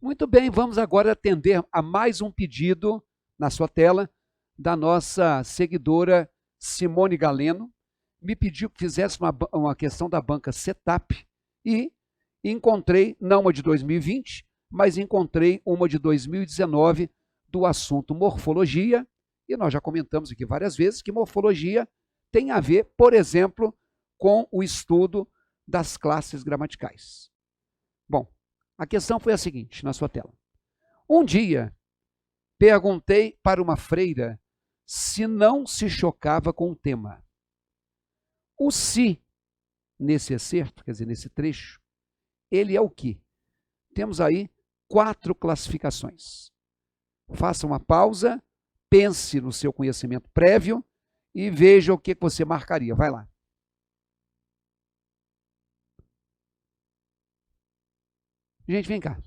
Muito bem, vamos agora atender a mais um pedido na sua tela da nossa seguidora Simone Galeno. Me pediu que fizesse uma questão da banca Setup e encontrei, não uma de 2020, mas encontrei uma de 2019 do assunto morfologia, e nós já comentamos aqui várias vezes que morfologia tem a ver, por exemplo, com o estudo das classes gramaticais. Bom, a questão foi a seguinte, na sua tela. Um dia, perguntei para uma freira se não se chocava com o tema. O se, nesse excerto, quer dizer, nesse trecho, ele é o que? Temos aí 4 classificações. Faça uma pausa, pense no seu conhecimento prévio e veja o que você marcaria. Vai lá. Gente, vem cá.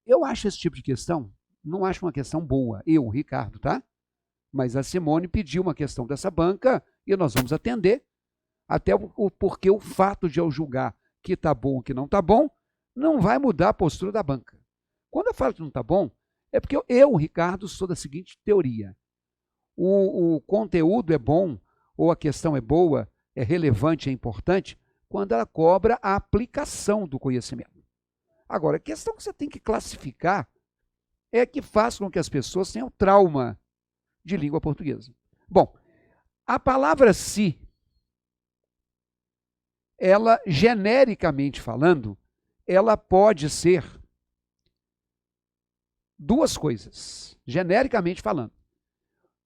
Eu acho esse tipo de questão, não acho uma questão boa, eu, Ricardo, tá? Mas a Simone pediu uma questão dessa banca e nós vamos atender, até porque o fato de eu julgar que está bom ou que não está bom, não vai mudar a postura da banca. Quando eu falo que não está bom, é porque eu, Ricardo, sou da seguinte teoria. O conteúdo é bom, ou a questão é boa, é relevante, é importante, quando ela cobra a aplicação do conhecimento. Agora, a questão que você tem que classificar é que faz com que as pessoas tenham trauma de língua portuguesa. Bom, a palavra se, ela, genericamente falando, ela pode ser duas coisas, genericamente falando.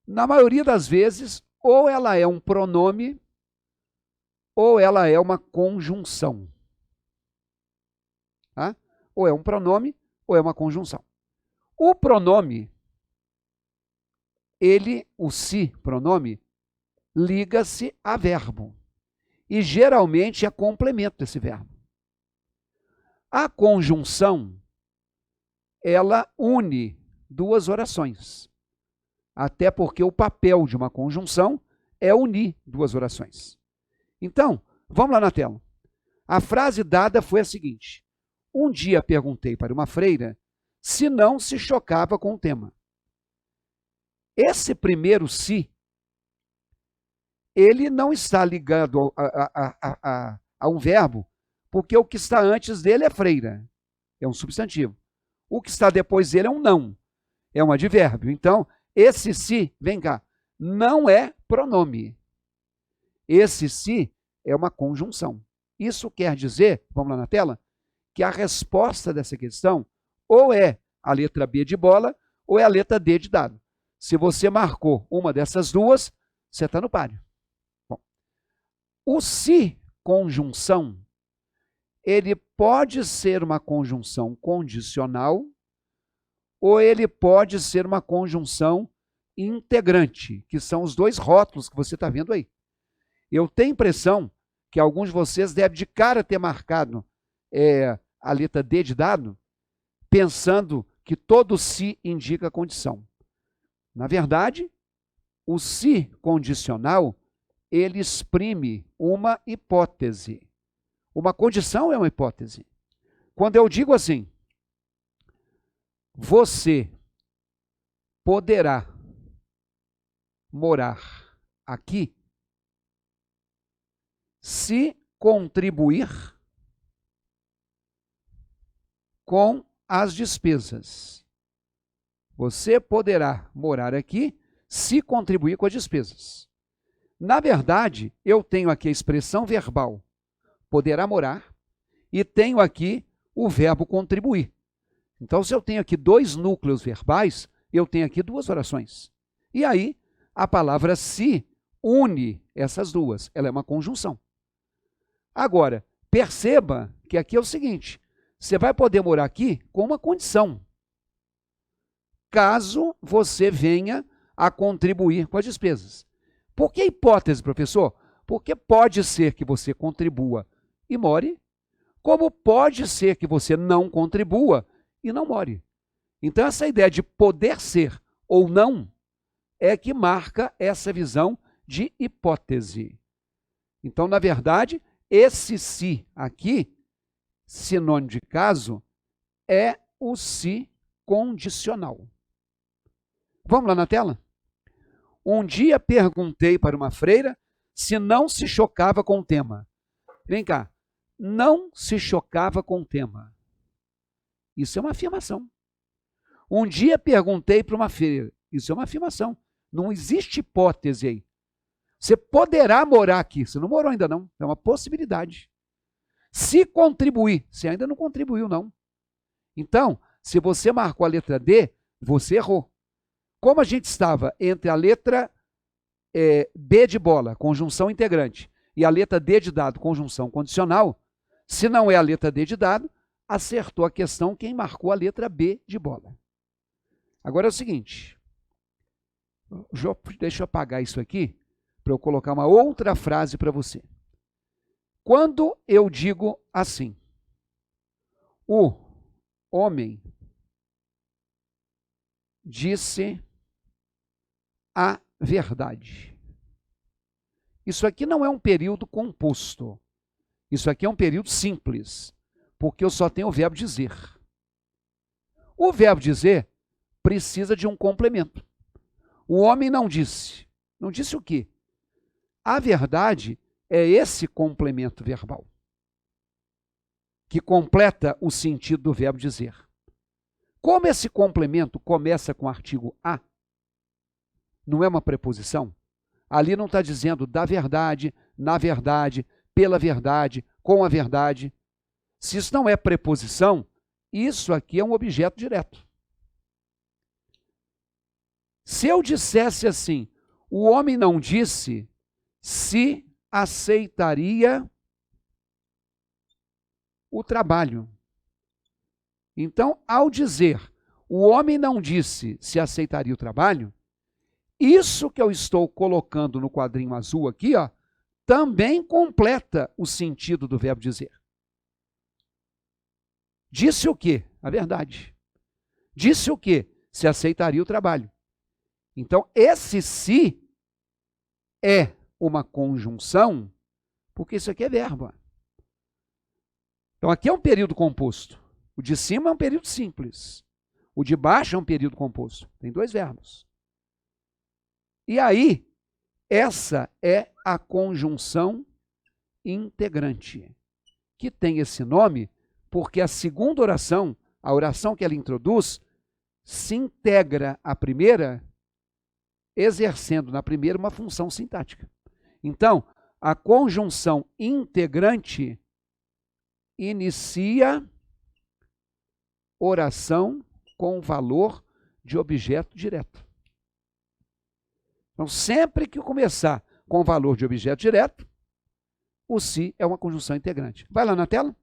Na maioria das vezes, ou ela é um pronome, ou ela é uma conjunção. Tá? Ou é um pronome, ou é uma conjunção. O pronome, o se pronome, liga-se a verbo. E geralmente é complemento desse verbo. A conjunção, ela une duas orações. Até porque o papel de uma conjunção é unir duas orações. Então, vamos lá na tela. A frase dada foi a seguinte. Um dia perguntei para uma freira se não se chocava com o tema. Esse primeiro se, ele não está ligado a um verbo, porque o que está antes dele é freira, é um substantivo. O que está depois dele é um não, é um advérbio. Então, esse se, vem cá, não é pronome. Esse se é uma conjunção. Isso quer dizer, vamos lá na tela, que a resposta dessa questão ou é a letra B de bola ou é a letra D de dado. Se você marcou uma dessas duas, você está no páreo. Bom, o se conjunção, ele pode ser uma conjunção condicional ou ele pode ser uma conjunção integrante, que são os dois rótulos que você está vendo aí. Eu tenho a impressão que alguns de vocês devem de cara ter marcado a letra D de dado, pensando que todo se indica condição. Na verdade, o se condicional, ele exprime uma hipótese. Uma condição é uma hipótese. Quando eu digo assim, você poderá morar aqui se contribuir com as despesas. Você poderá morar aqui se contribuir com as despesas. Na verdade, eu tenho aqui a expressão verbal, poderá morar, e tenho aqui o verbo contribuir. Então, se eu tenho aqui dois núcleos verbais, eu tenho aqui duas orações. E aí, a palavra se une essas duas, ela é uma conjunção. Agora, perceba que aqui é o seguinte, você vai poder morar aqui com uma condição, caso você venha a contribuir com as despesas. Por que hipótese, professor? Porque pode ser que você contribua e more, como pode ser que você não contribua e não more. Então, essa ideia de poder ser ou não é que marca essa visão de hipótese. Então, na verdade, esse se aqui, sinônimo de caso, é o se condicional. Vamos lá na tela? Um dia perguntei para uma freira se não se chocava com o tema. Vem cá. Não se chocava com o tema. Isso é uma afirmação. Um dia perguntei para uma freira. Isso é uma afirmação. Não existe hipótese aí. Você poderá morar aqui. Você não morou ainda não. É uma possibilidade. Se contribuir. Você ainda não contribuiu não. Então, se você marcou a letra D, você errou. Como a gente estava entre a letra B de bola, conjunção integrante, e a letra D de dado, conjunção condicional, se não é a letra D de dado, acertou a questão quem marcou a letra B de bola. Agora é o seguinte, deixa eu apagar isso aqui, para eu colocar uma outra frase para você. Quando eu digo assim, o homem disse a verdade. Isso aqui não é um período composto. Isso aqui é um período simples, porque eu só tenho o verbo dizer. O verbo dizer precisa de um complemento. O homem não disse. Não disse o quê? A verdade é esse complemento verbal, que completa o sentido do verbo dizer. Como esse complemento começa com o artigo a, não é uma preposição, ali não está dizendo da verdade, na verdade, pela verdade, com a verdade. Se isso não é preposição, isso aqui é um objeto direto. Se eu dissesse assim, o homem não disse se aceitaria o trabalho. Então, ao dizer, o homem não disse se aceitaria o trabalho, isso que eu estou colocando no quadrinho azul aqui, ó, também completa o sentido do verbo dizer. Disse o quê? A verdade. Disse o quê? Se aceitaria o trabalho. Então, esse se é uma conjunção, porque isso aqui é verbo. Então, aqui é um período composto. O de cima é um período simples. O de baixo é um período composto. Tem dois verbos. E aí, essa é a conjunção integrante, que tem esse nome porque a segunda oração, a oração que ela introduz, se integra à primeira, exercendo na primeira uma função sintática. Então, a conjunção integrante inicia oração com valor de objeto direto. Então, sempre que começar com valor de objeto direto, o se é uma conjunção integrante. Vai lá na tela.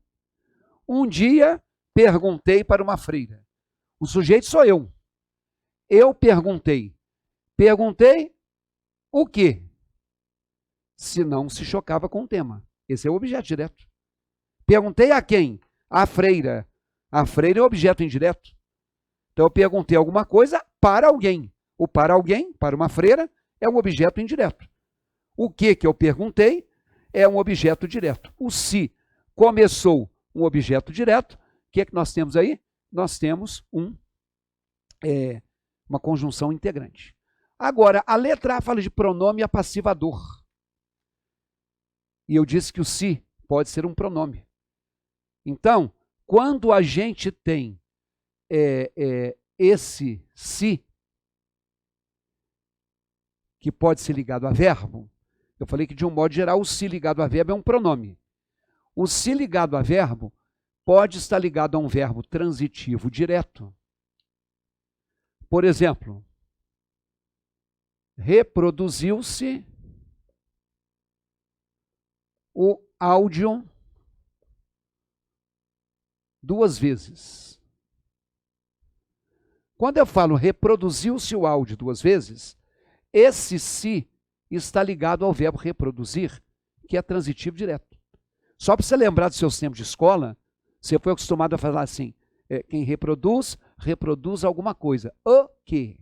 Um dia perguntei para uma freira. O sujeito sou eu. Eu perguntei. Perguntei o quê? Se não se chocava com o tema. Esse é o objeto direto. Perguntei a quem? A freira. A freira é o objeto indireto. Então eu perguntei alguma coisa para alguém. O para alguém, para uma freira, é um objeto indireto. O que eu perguntei é um objeto direto. O se começou um objeto direto, o que é que nós temos aí? Nós temos uma conjunção integrante. Agora, a letra A fala de pronome apassivador. E eu disse que o se pode ser um pronome. Então, quando a gente tem esse se, que pode ser ligado a verbo, eu falei que de um modo geral o se ligado a verbo é um pronome. O se ligado a verbo pode estar ligado a um verbo transitivo direto. Por exemplo, reproduziu-se o áudio 2 vezes. Quando eu falo reproduziu-se o áudio 2 vezes, esse se está ligado ao verbo reproduzir, que é transitivo direto. Só para você lembrar dos seus tempos de escola, você foi acostumado a falar assim, quem reproduz, reproduz alguma coisa. O quê?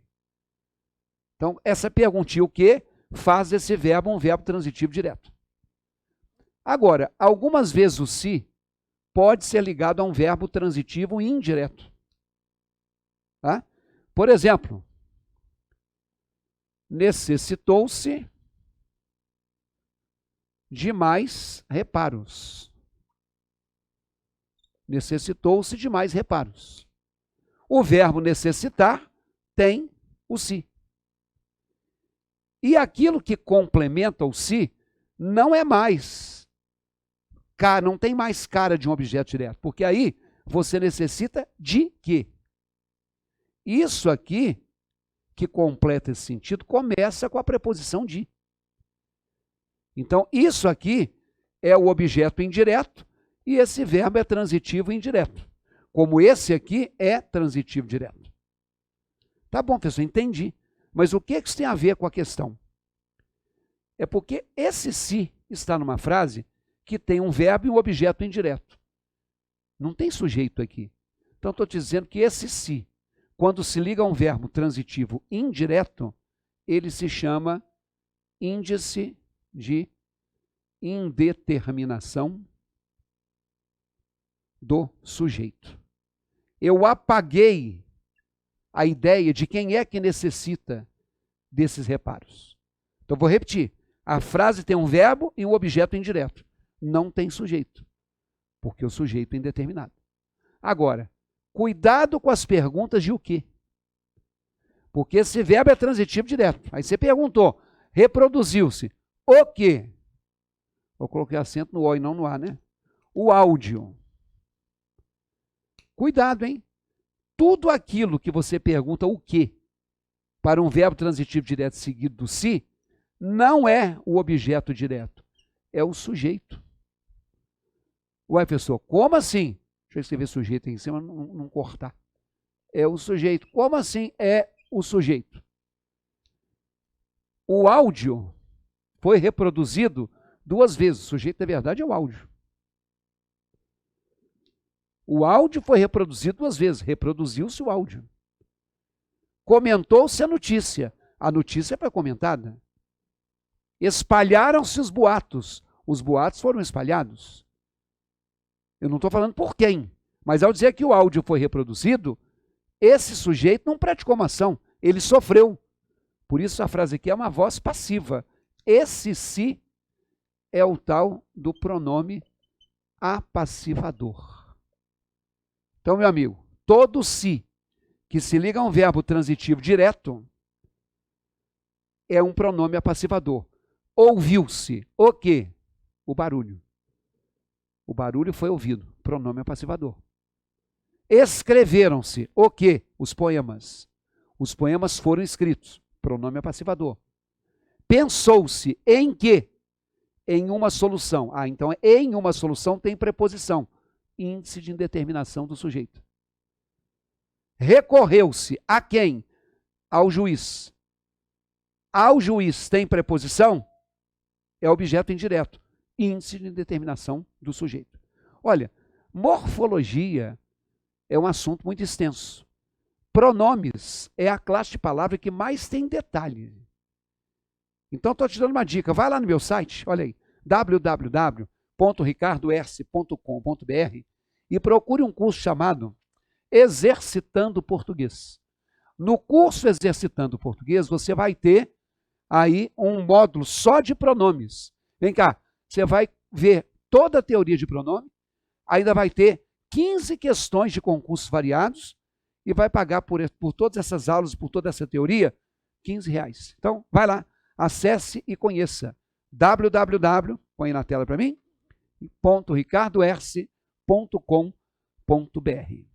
Então, essa perguntinha, o quê, faz desse verbo um verbo transitivo direto. Agora, algumas vezes o se pode ser ligado a um verbo transitivo indireto. Tá? Por exemplo, necessitou-se de mais reparos. Necessitou-se de mais reparos. O verbo necessitar tem o se. E aquilo que complementa o se não é mais, não tem mais cara de um objeto direto, porque aí você necessita de quê? Isso aqui, que completa esse sentido, começa com a preposição de. Então, isso aqui é o objeto indireto e esse verbo é transitivo indireto. Como esse aqui é transitivo direto. Tá bom, professor, entendi. Mas o que isso tem a ver com a questão? É porque esse se está numa frase que tem um verbo e um objeto indireto. Não tem sujeito aqui. Então, estou te dizendo que esse se, quando se liga a um verbo transitivo indireto, ele se chama índice de indeterminação do sujeito. Eu apaguei a ideia de quem é que necessita desses reparos. Então, vou repetir. A frase tem um verbo e um objeto indireto. Não tem sujeito, porque o sujeito é indeterminado. Agora, cuidado com as perguntas de o quê? Porque esse verbo é transitivo direto. Aí você perguntou, reproduziu-se o quê? Eu coloquei acento no O e não no A, né? O áudio. Cuidado, hein? Tudo aquilo que você pergunta o quê para um verbo transitivo direto seguido do se, não é o objeto direto, é o sujeito. Ué, professor, como assim? Deixa eu escrever sujeito aí em cima, não cortar. É o sujeito. Como assim é o sujeito? O áudio foi reproduzido 2 vezes. O sujeito, na verdade, é o áudio. O áudio foi reproduzido 2 vezes. Reproduziu-se o áudio. Comentou-se a notícia. A notícia foi comentada. Espalharam-se os boatos. Os boatos foram espalhados. Eu não estou falando por quem, mas ao dizer que o áudio foi reproduzido, esse sujeito não praticou uma ação, ele sofreu. Por isso a frase aqui é uma voz passiva. Esse se é o tal do pronome apassivador. Então, meu amigo, todo se que se liga a um verbo transitivo direto é um pronome apassivador. Ouviu-se o quê? O barulho. O barulho foi ouvido, pronome apassivador. Escreveram-se o quê? Os poemas. Os poemas foram escritos, pronome apassivador. Pensou-se em quê? Em uma solução. Ah, então em uma solução tem preposição, índice de indeterminação do sujeito. Recorreu-se a quem? Ao juiz. Ao juiz tem preposição? É objeto indireto, índice de indeterminação do sujeito. Olha, morfologia é um assunto muito extenso. Pronomes é a classe de palavra que mais tem detalhe. Então, estou te dando uma dica. Vai lá no meu site, olha aí, www.ricardoerce.com.br e procure um curso chamado Exercitando Português. No curso Exercitando Português, você vai ter aí um módulo só de pronomes. Vem cá, você vai ver toda a teoria de pronome, ainda vai ter 15 questões de concursos variados e vai pagar por todas essas aulas, por toda essa teoria, R$15. Então, vai lá, acesse e conheça. põe na tela para mim, .ricardoerce.com.br